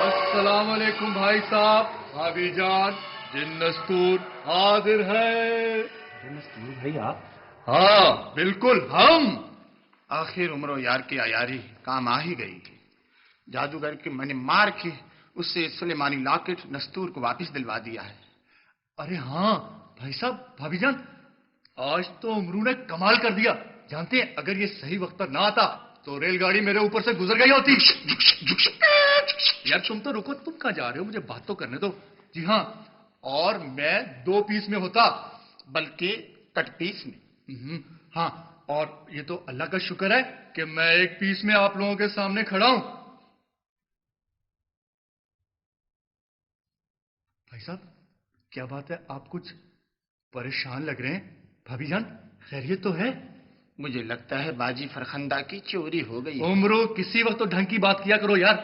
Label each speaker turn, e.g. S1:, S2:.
S1: السلام علیکم بھائی صاحب، بھابھی جان، جن نستور حاضر ہے۔
S2: نستور بھائی آپ؟
S1: ہاں بالکل ہم۔
S3: آخر عمر و یار کی عیاری کام آ ہی گئی۔ جادوگر کے میں نے مار کے اس سے سلیمانی لاکٹ نستور کو واپس دلوا دیا ہے۔
S1: ارے ہاں بھائی صاحب، بھابھی جان، آج تو امرو نے کمال کر دیا۔ جانتے ہیں اگر یہ صحیح وقت پر نہ آتا تو ریل گاڑی میرے اوپر سے گزر گئی ہوتی۔ یار تم تو رکو، تم کہاں جا رہے ہو؟ مجھے بات تو کرنے دو۔ جی ہاں، اور میں 2 پیس میں ہوتا،
S3: بلکہ کٹ پیس میں۔
S1: ہاں، اور یہ تو اللہ کا شکر ہے کہ میں 1 پیس میں آپ لوگوں کے سامنے کھڑا ہوں۔ بھائی صاحب کیا بات ہے، آپ کچھ پریشان لگ رہے ہیں؟ بھابھی جان خیریت تو ہے؟
S3: مجھے لگتا ہے باجی فرخندہ کی چوری ہو گئی۔
S1: عمرو کسی وقت تو ڈھنگ کی بات کیا کرو یار۔